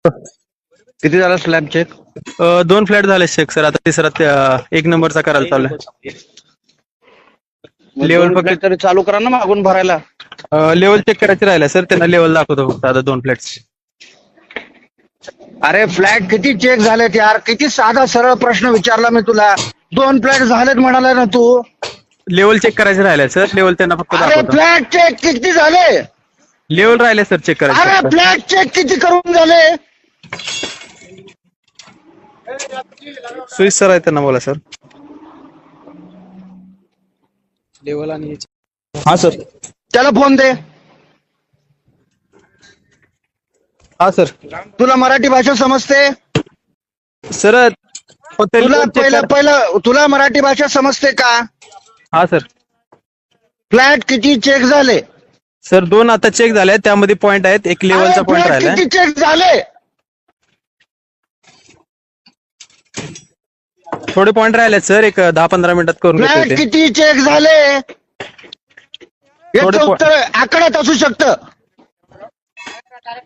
किती झाला slab check? दोन फ्लॅट झाले चेक सर. आता तिसरा एक नंबरचा करायला चाललाय. लेवल फक्त तरी चालू करा ना मागून भरायला. लेवल चेक करायचे राहिला सर. त्यांना लेवल दाखवतो फक्त आता दोन फ्लॅट्स. अरे फ्लॅट किती चेक झालेत यार? किती साधा सरळ प्रश्न विचारला मी तुला. 2 फ्लॅट झालेत म्हणाला ना तू. लेवल चेक करायचे राहिले सर. लेवल त्यांना फक्त अरे दाखवतो. फ्लॅट चेक किती झाले? लेवल राहिले सर चेक अरे करायचे. फ्लॅट चेक किती करून झाले? सुईस सर आहे त्यांना बोला सर. लेवल आणि हा सर. त्याला फोन दे. हा सर. तुला मराठी भाषा समजते? सर तुला मराठी भाषा समजते का? हा सर. फ्लॅट किती चेक झाले? सर 2 आता चेक झाले. त्यामध्ये पॉईंट आहेत. एक लेवलचा पॉईंट फ्लॅट राहिलाय. किती चेक झाले? थोडे पॉईंट राहिले सर. एक 10-15 मिनिटात करून फ्लॅट घेतो ते. किती चेक झाले? याचं थोडे उत्तर आकड्यात असू शकतं.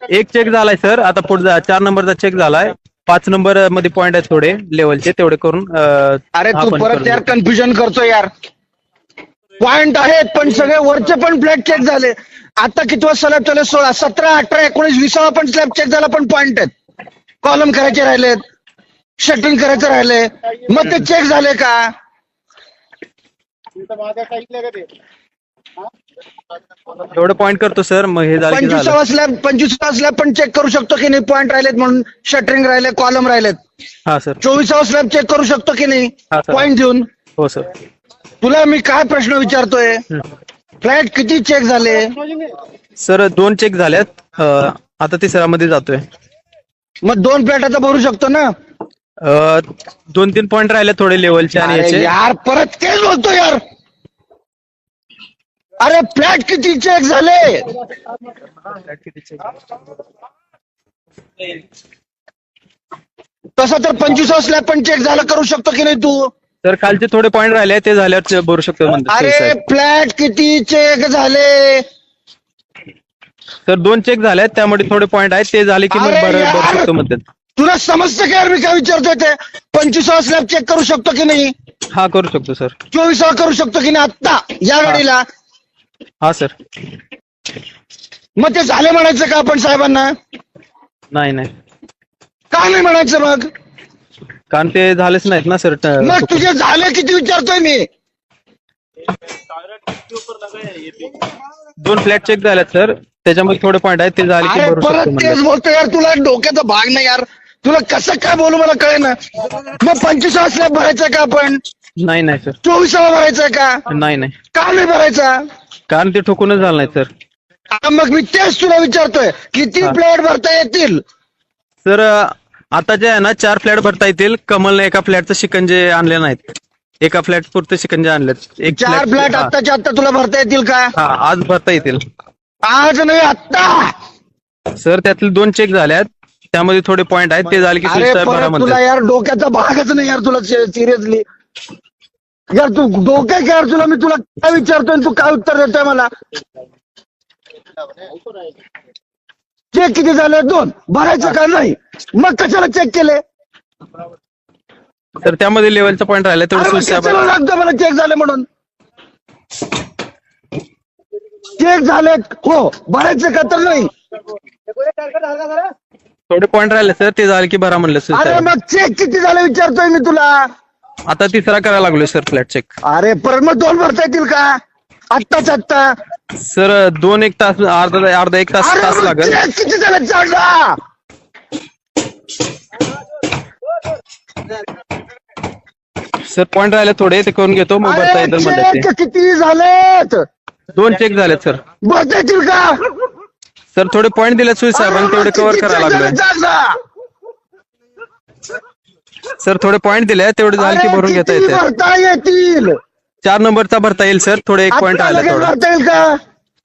एक चेक झालाय सर. आता पुढचा 4 नंबरचा चेक झालाय. 5 नंबर मध्ये पॉईंट आहेत थोडे लेवलचे. तेवढे करून अरे तू आपण परत करून यार घेऊ. कन्फ्युजन करतो यार. पॉइंट आहेत पण सगळे वरचे पण फ्लॅट चेक झाले. आता कितवा स्लॅब चालू? 16, 17, 18, 19, 20 पण स्लॅब चेक झाला पण पॉइंट आहेत. कॉलम करायचे राहिलेत, शटरिंग करायचं राहिले. मग ते चेक झाले का? एवढं पॉईंट करतो सर. मग हे झालं की झालं. 25वा स्लॅब पण चेक करू शकतो की नाही? पॉइंट राहिलेत म्हणून, शटरिंग राहिले, कॉलम राहिलेत. हा सर. 24वा स्लॅब चेक करू शकतो की नाही? हा सर. पॉइंट देऊन. हो सर. तुला मी काय प्रश्न विचारतोय? फ्लॅट किती चेक झाले? सर 2 चेक झाल्यात. आता तिसऱ्या मध्ये जातोय. मग 2 फ्लॅट आता भरू शकतो ना? 2-3 पॉईंट राहिले थोडे लेवलचे आणि अरे याचे. यार परत तेच बोलतो यार. अरे फ्लॅट किती चेक झाले? तसं तर 25वा स्लॅब पण चेक झाला करू शकतो की नाही तू? सर कालचे थोडे पॉईंट राहिले ते झाल्यावर भरू शकतो म्हणतात अरे फ्लॅट किती चेक झाले? सर 2 चेक झालेत. त्यामध्ये थोडे पॉईंट आहेत. ते झाले की मग अरे भरू यार! शकतो म्हणतात. तुला समजतं का यार मी काय विचारतोय ते? 25वा स्लॅब चेक करू शकतो की नाही? हा करू शकतो सर. 24वा करू शकतो की नाही आत्ता या घडीला? हा सर. मग ते झाले म्हणायचं का आपण साहेबांना? नाही. का नाही म्हणायचं मग? कारण ते झालेच नाहीत ना सर. मग तुझे झाले किती विचारतोय मी? 2 फ्लॅट चेक झालेत सर. त्याच्यामध्ये थोडे पॉईंट आहेत. ते झाले की अरे भरू परत शकतो तेच म्हणतात. बोलतो यार. तुला डोक्याचा भाग नाही यार. तुला कसं काय बोलू मला कळे ना. मग 25वा स्लॅब भरायचा का आपण? नाही सर. 24वा भरायचा का? नाही. का नाही भरायचा? कारण ते ठोकूनच झालं नाही सर. मग मी तेच तुला विचारतोय. किती फ्लॅट भरता येतील? सर आता जे आहे ना 4 फ्लॅट भरता येतील. कमलने एका फ्लॅटचं शिकंजे आणले नाहीत. एका फ्लॅट पुरते शिकंजे आणलेत. 4 फ्लॅट आत्ताच्या आत्ता तुला भरता येतील का? हा आज भरता येतील. आज नाही आत्ता. सर त्यातले 2 चेक झाल्यात. त्यामध्ये थोडे पॉईंट आहेत. ते झाले की अरे भरा परत म्हणतात. तुला यार डोक्याचा भागच नाही यार. तुला सिरियसली यार तू डोक्या काय यार? मी तुला काय विचारतोय तू काय उत्तर देतोय मला? चेक किती झाले? 2 भरायचं का नाही? मग कशाला चेक केले? तर त्यामध्ये लेवलचा पॉईंट राहिला तेवढं कशाला लागतं मला चेक झाले म्हणून? चेक झालेत हो. भरायचं का तर नाही? थोडे पॉईंट राहिले सर. ते झाले की भरा म्हणलं अरे सर. मग चेक किती झाले विचारतोय मी तुला. आता तिसरा करायला लागलोय सर फ्लॅट चेक. अरे परत मग 2 भरता येतील का आत्ताच आत्ता? सर 2-1 तास अर्धा 1 तास अरे मग लागेल. चेक किती झाले सांगा. सर पॉईंट राहिले थोडे ते करून घेतो. मग भरता येतील म्हणतात चेक किती झालेत? 2 चेक झालेत सर. भरता येतील का? सर थोडे पॉईंट दिले सुई साहेबांनी तेवढे कव्हर करायला लागलोय. सर थोडे पॉईंट दिले तेवढे झाले की भरून घेता येते. भरता येतील? 4 नंबरचा भरता येईल सर. थोडे 1 पॉईंट आता आला लगेच थोडा. भरता येईल का?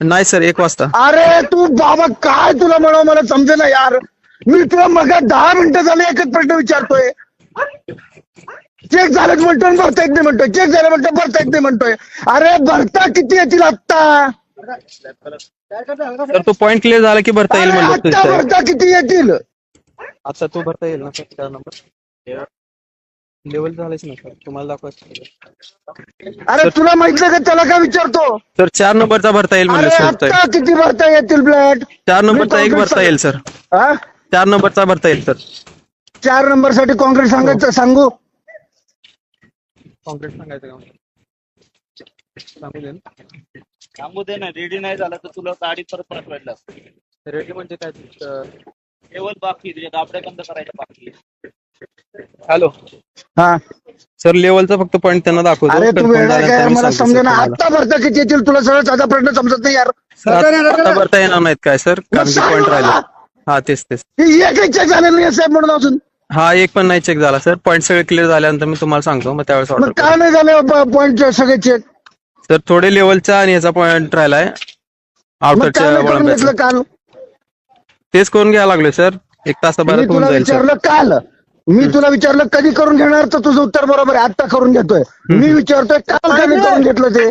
नाही सर 1 वाजता. अरे तू बाबा काय तुला म्हणावं मला समजेना यार. मी तुला मग 10 मिनिटं झाले एकच प्रश्न विचारतोय. चेक झालेत म्हणतोय भरता येत नाही म्हणतोय. चेक झाले म्हणतोय भरता येत नाही म्हणतोय. अरे भरता किती येतील आत्ता? सर तो पॉईंट क्लिअर झाला की भरता येईल म्हणलं सुई आत्ता साहेब. भरता किती येतील? आता तो भरता येईल ना सर 4 नंबर लेवल झालेच ना सर तुम्हाला दाखवायचं अरे तुला माहित नाही का त्याला काय विचारतो? सर 4 नंबरचा भरता येईल अरे म्हणलं सर आता किती भरता येतील फ्लॅट? 4 नंबरचा एक भरता येईल सर हा 4 नंबरचा भरता येईल सर 4 नंबर साठी कॉन्क्रीट सांगायचं सांगू? कॉन्क्रीट सांगायचं का सांगू दे ना सांगू दे ना, रेडी नाही झाला तर तुला गाडी परत पाठवायला रेडी म्हणजे काय केवळ बाकी तुझ्या गाबड्या बंद करायच्या बाकी हॅलो हा सर लेवलचा फक्त पॉईंट त्यांना दाखवतो अरे तू confirm वेळा काय झाल्यानंतर यार मी मला सांगतो समजा sir ना तुम्हाला. आता भरता किती येतील तुला सगळं साधा प्रश्न समजत नाही यार. Sir, आता भरता येणार नाहीत काय सर कारण की पॉईंट राहिले हा तेच एकही चेक झालेलं नाही साहेब म्हणून अजून. हा एक पण नाही चेक झाला सर पॉईंट सगळे क्लिअर झाल्यानंतर मी तुम्हाला सांगतो मग त्यावेळेस मग ऑर्डर काय नाही झाले पॉईंट सगळे चेक? सर थोडे लेवलचा आणि याचा पॉईंट राहिलाय मग काय आउटरच्या नाही करून वळंब्याचा घेतलं काल? तेच करून घ्यायला लागलोय सर 1 तासाभरात मी होऊन तुला जाईल सर विचारलं काल, मी तुला विचारलं कधी करून घेणार तर तुझं उत्तर बरोबर आहे आता करून घेतोय. मी विचारतोय काल कधी करून घेतलं ते?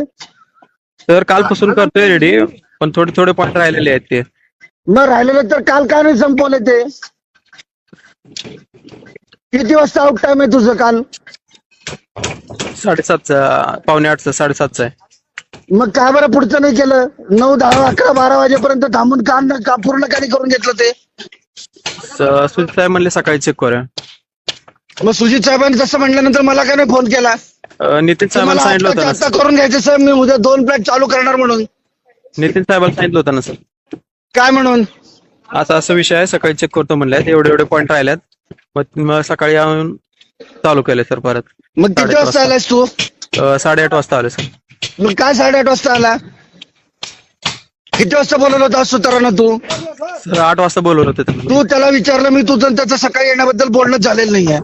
सर कालपासून करतोय रेडी पण थोडे थोडे पॉईंट राहिलेले आहेत ते मग राहिलेलं तर काल का नाही संपवले ते? किती वाजता आउट टाइम आहे तुझं काल? 7:30चा 7:45चा 7:30चा आहे मग का बरं पुढचं नाही केलं? 9, 10, 11, 12 वाजेपर्यंत थांबून का पूर्ण का नाही करून घेतलं ते? सुजित साहेब म्हणले सकाळी चेक करूया मग सुजित साहेबांनी तसं म्हटल्यानंतर मला का नाही फोन केला? नितीन साहेबांना मला सांगितलं होतं ना आता सर करून घ्यायचं साहेब, मी उद्या 2 फ्लॅट चालू करणार म्हणून. नितीन साहेबांना सांगितलं होतं ना सर काय म्हणून? असा विषय आहे सकाळी चेक करतो म्हणल्यात एवढे पॉईंट राहिल्यात मग सकाळी येऊन चालू केले सर परत मग किती वाजता आलास तू? 8:30 वाजता आले सर मग काय 8:30 वाजता आला? किती वाजता बोलवलं होतं सुतारानं तू? सर 8 वाजता बोलवलं होतं त्यांना. तू त्याला विचारलं मी तुझं आणि त्याचं सकाळी येण्याबद्दल बोलणं झालेलं नाहीये.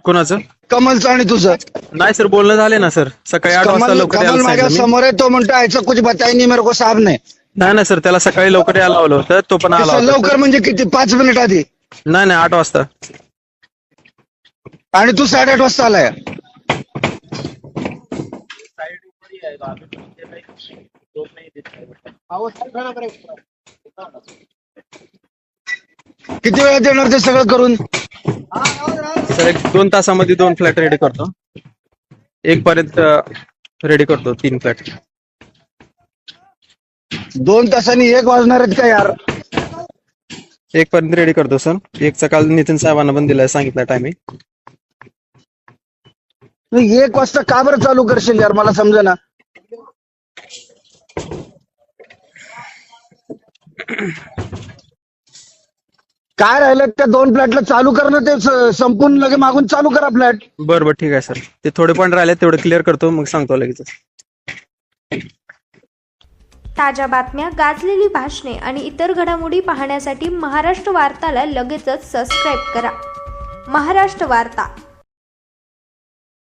कोणाचं कमलचं आणि तुझं. नाही सर बोलणं झाले ना सर सकाळी 8 वाजता लवकर कमल यायला माझ्या सांगितलं मी. समोर आहे, तो म्हणतो ऐसा कुछ बताई नहीं मेरे को साहब ने. नाही सर त्याला सकाळी लवकर यायला लावलं होतं तो पण आला होता लवकर सर. म्हणजे किती? 5 मिनिट आधी. नाही 8 वाजता आणि तू 8:30 वाजता आलाय. किती वेळात येणार ते सगळं करून? सर 1-2 तासामध्ये 2 फ्लॅट रेडी करतो 1 पर्यंत रेडी करतो 3 फ्लॅट 2 तासांनी 1 वाजणार आहेत का यार? 1 पर्यंत रेडी करतो सर 1चा काल नितीन साहेबांना पण दिलाय सांगितलं टायमिंग. 1 वाजता का बरं चालू करशील यार मला समजा ना. काय राहिलं त्या 2 फ्लॅटला चालू करणं ते संपून लगे मागून चालू करा फ्लॅट. बरं ठीक आहे सर ते थोडे पॉईंट राहिले तेवढे क्लिअर करतो मग सांगतो लगेच. ताज्या बातम्या, गाजलेली भाषणे आणि इतर घडामोडी पाहण्यासाठी महाराष्ट्र वार्ताला लगेचच सबस्क्राईब करा. महाराष्ट्र वार्ता.